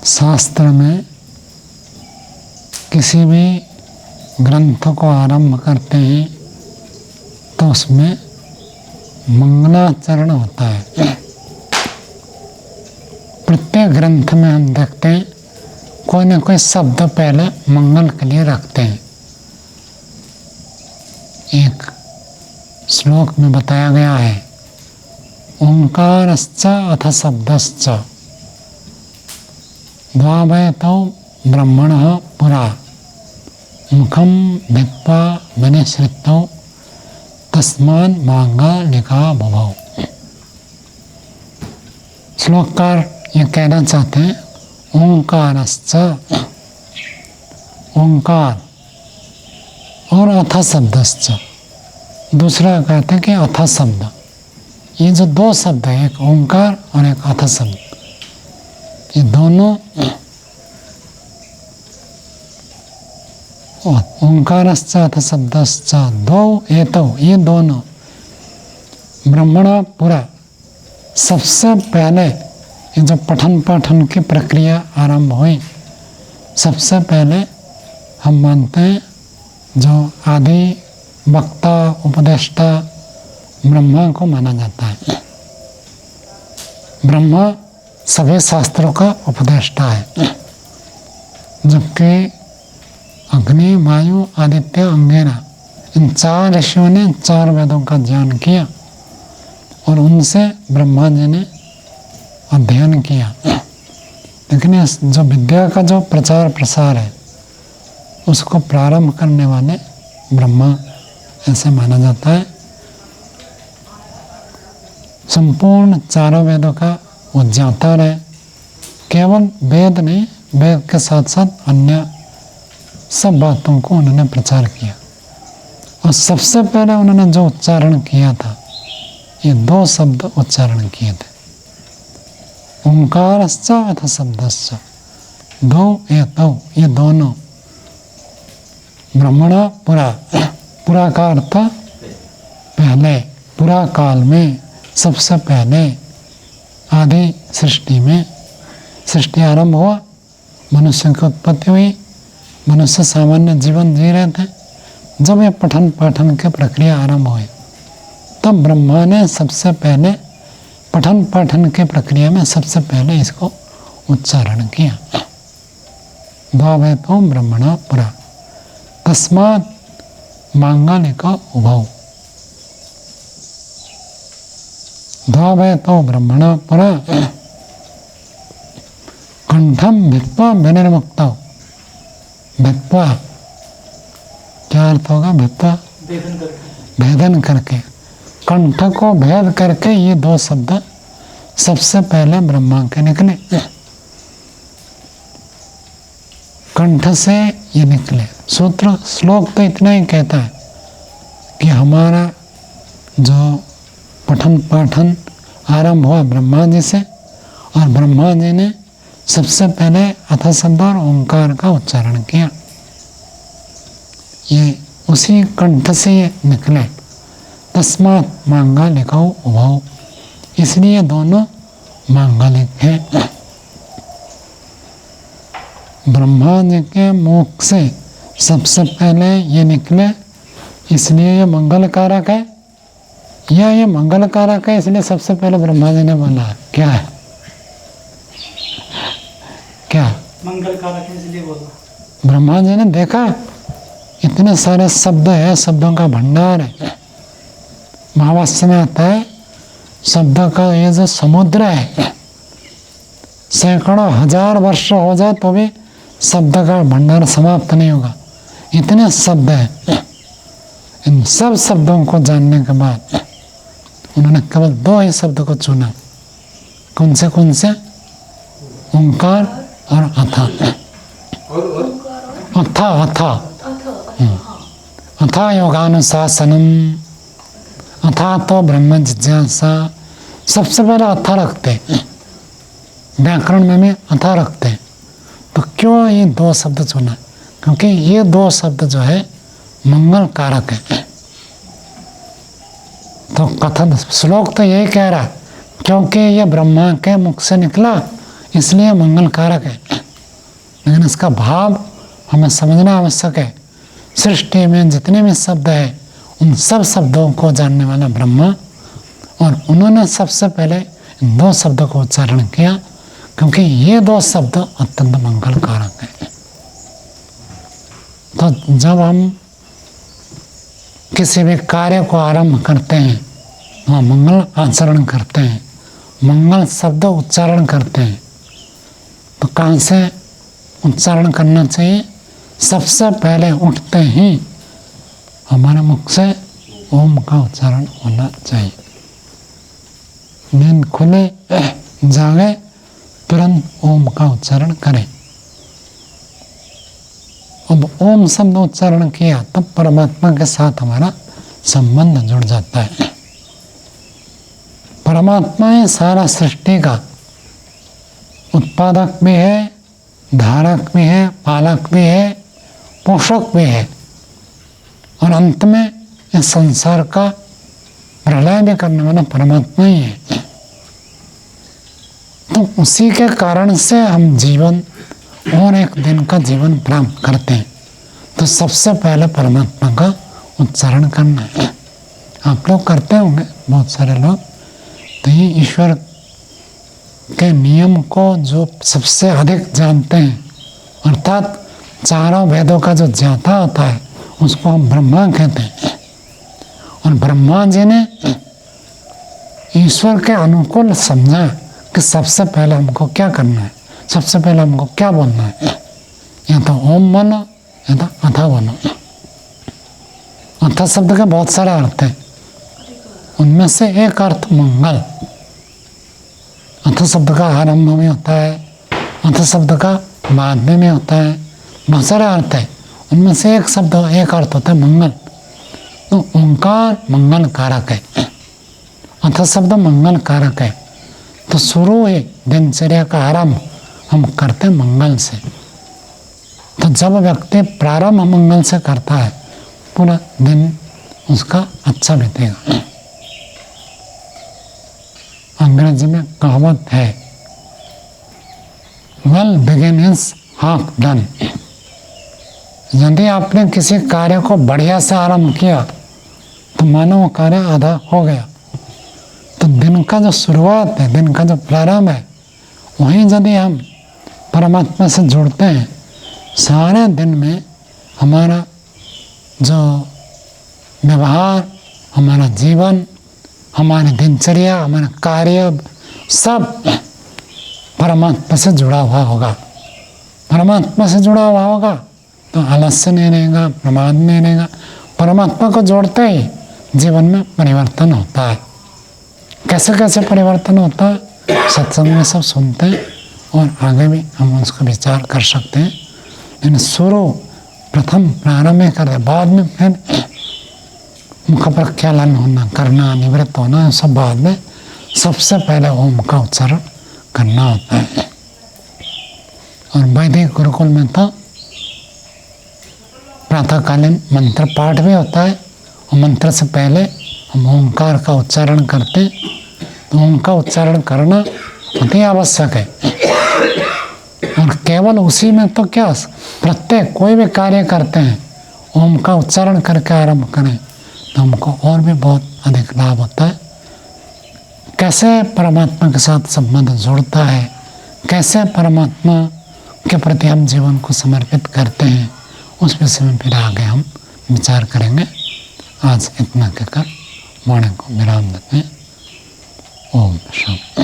शास्त्र में किसी भी ग्रंथ को आरंभ करते हैं तो उसमें मंगलाचरण होता है। प्रत्येक ग्रंथ में हम देखते हैं कोई न कोई शब्द पहले मंगल के लिए रखते हैं। एक श्लोक में बताया गया है, ओंकारश्च अथ शब्दश्च द्वावयतो ब्रह्मणः पुरा मुखम भित्वा विनिश्रितौ तस्मान् मांगलिका भवौ। श्लोककार ये कहना चाहते हैं ओंकारश्च, ओंकार और अथ शब्दश्च, दूसरा कहते हैं कि अथ शब्द। ये जो दो शब्द है, एक ओंकार और एक अथ शब्द, ये दोनों ओंकारश्च अथ शब्दश्च दो एतौ, ये दोनों ब्रह्मण पुरा, सबसे पहले ये जो पठन पाठन की प्रक्रिया आरंभ हुई, सबसे पहले हम मानते हैं जो आदि वक्ता उपदेष्टा ब्रह्मा को माना जाता है। ब्रह्मा सभी शास्त्रों का उपदेष्टा है, जबकि अग्नि वायु आदित्य अंगिरा इन चार ऋषियों ने चार वेदों का ज्ञान किया और उनसे ब्रह्मा जी ने अध्ययन किया। लेकिन इस जो विद्या का जो प्रचार प्रसार है उसको प्रारंभ करने वाले ब्रह्मा ऐसे माना जाता है। संपूर्ण चारों वेदों का वो ज्ञाता है। केवल वेद नहीं, वेद के साथ साथ अन्य सब बातों को उन्होंने प्रचार किया। और सबसे पहले उन्होंने जो उच्चारण किया था, ये दो शब्द उच्चारण किए थे, ओंकारश्च अथ शब्दश्च दो एतौ, ये दोनों ब्रह्मण पुरा, पुरा का अर्थ पहले, पुरा काल में, सबसे पहले आदि सृष्टि में, सृष्टि आरंभ हुआ, मनुष्य की उत्पत्ति हुई, मनुष्य सामान्य जीवन जी रहे थे। जब ये पठन पाठन की प्रक्रिया आरंभ हुई तब ब्रह्मा ने सबसे पहले पठन पाठन की प्रक्रिया में सबसे पहले इसको उच्चारण किया, द्वावयतो ब्रह्मणः पुरा तस्मात् मांगलिका उभौ। द्वावयतो ब्रह्मणः पुरा कंठम भित्वा विनिर्मुक्तौ। भित्वा क्या अर्थ होगा? भित्वा भेदन करके, कंठ को भेद करके ये दो शब्द सबसे पहले ब्रह्मा के निकले। कंठ से ये निकले। सूत्र श्लोक तो इतना ही कहता है कि हमारा जो पठन पाठन आरंभ हुआ ब्रह्मा जी से, और ब्रह्मा जी ने सबसे पहले अथ शब्द और ओंकार का उच्चारण किया। ये उसी कंठ से निकले। तस्मात् मांगलिकौ उभौ, इसलिए दोनों मांगलिक हैं। ब्रह्मा जी के मुख से सबसे पहले ये निकले, इसलिए ये मंगल कारक है, या ये मंगल कारक है इसलिए सबसे पहले ब्रह्मा जी ने बोला। क्या है? क्या मंगल कारक है इसलिए बोला? ब्रह्मा जी ने देखा इतने सारे शब्द है, शब्दों का भंडार है। महाभाष्य में आता है शब्द का ये जो समुद्र है, सैकड़ों हजार वर्ष हो जाए तो भी शब्द का भंडार समाप्त नहीं होगा, इतने शब्द हैं। इन सब शब्दों को जानने के बाद उन्होंने केवल दो ही शब्द को चुना। कौन से? ओंकार और अथा। अथा योगानुशासनम, अथा तो ब्रह्म जिज्ञासा। सबसे पहले अथा रखते हैं, व्याकरण में भी अथा रखते हैं। तो क्यों ये दो शब्द चुना? क्योंकि ये दो शब्द जो है मंगल कारक है। तो कथन श्लोक तो यही कह रहा, क्योंकि ये ब्रह्मा के मुख से निकला इसलिए मंगल कारक है। लेकिन इसका भाव हमें समझना आवश्यक है। सृष्टि में जितने भी शब्द हैं उन सब शब्दों को जानने वाला ब्रह्मा, और उन्होंने सबसे पहले इन दो शब्दों को उच्चारण किया, क्योंकि ये दो शब्द अत्यंत मंगल कारक हैं। तो जब हम किसी भी कार्य को आरंभ करते हैं, वहाँ मंगल आचरण करते हैं, मंगल शब्द उच्चारण करते हैं, तो कहाँ से उच्चारण करना चाहिए? सबसे पहले उठते ही हमारे मुख से ओम का उच्चारण होना चाहिए। नींद खुले जागे तुरंत ओम का उच्चारण करें। अब ओम शब्द उच्चारण किया तब परमात्मा के साथ हमारा संबंध जुड़ जाता है। परमात्मा ही सारा सृष्टि का उत्पादक भी है, धारक भी है, पालक भी है, पोषक भी है, और अंत में इस संसार का प्रलय भी करने वाला परमात्मा ही है। तो उसी के कारण से हम जीवन और एक दिन का जीवन प्राप्त करते हैं। तो सबसे पहले परमात्मा का उच्चारण करना है। आप लोग करते होंगे, बहुत सारे लोग। तो ये ईश्वर के नियम को जो सबसे अधिक जानते हैं, अर्थात चारों वेदों का जो ज्ञाता होता है उसको हम ब्रह्मा कहते हैं। और ब्रह्मा जी ने ईश्वर के अनुकूल समझा कि सबसे पहले हमको क्या करना है, सबसे पहले हमको क्या बोलना है। या तो ओम बोलो या तो अथा बोलो। अथा शब्द के बहुत सारे अर्थ हैं, उनमें से एक अर्थ मंगल। अथ शब्द का आरंभ में होता है, अथ शब्द का बाद में होता है, बहुत सारे अर्थ है। उनमें से एक शब्द एक अर्थ होता है मंगल। तो ओंकार मंगल कारक है, अथ शब्द मंगल कारक है। तो शुरू है दिनचर्या का आरंभ हम करते मंगल से। तो जब व्यक्ति प्रारंभ मंगल से करता है पूरा दिन उसका अच्छा बीतेगा। अंग्रेजी में कहावत है, well begin is half done. यदि आपने किसी कार्य को बढ़िया से आरंभ किया तो मानो वो कार्य आधा हो गया। तो दिन का जो शुरुआत है, दिन का जो प्रारंभ है, वहीं यदि हम परमात्मा से जुड़ते हैं, सारे दिन में हमारा जो व्यवहार, हमारा जीवन, हमारी दिनचर्या, हमारा कार्य सब परमात्मा से जुड़ा हुआ होगा। परमात्मा से जुड़ा हुआ होगा तो आलस्य नहीं रहेगा, प्रमाद नहीं रहेगा। परमात्मा को जोड़ते ही जीवन में परिवर्तन होता है। कैसे कैसे परिवर्तन होता है, सत्संग में सब सुनते हैं और आगे भी हम उसको विचार कर सकते हैं। लेकिन शुरू प्रथम प्रारंभ में करें, बाद में फिर मुख प्रख्यालन होना, करना, निवृत्त होना, सब बाद में। सबसे पहले ओम का उच्चारण करना होता है। और वैदिक गुरुकुल में तो प्रातःकालीन मंत्र पाठ भी होता है, और मंत्र से पहले हम ओंकार का उच्चारण करते हैं। तो ओम का उच्चारण करना अति आवश्यक है। और केवल उसी में तो क्या, प्रत्येक कोई भी कार्य करते हैं ओम का उच्चारण करके आरंभ करें तो हमको और भी बहुत अधिक लाभ होता है। कैसे परमात्मा के साथ संबंध जुड़ता है, कैसे परमात्मा के प्रति हम जीवन को समर्पित करते हैं, उस विषय में फिर आगे हम विचार करेंगे। आज इतना कहकर वाणी को विराम देते हैं। ओम शांति।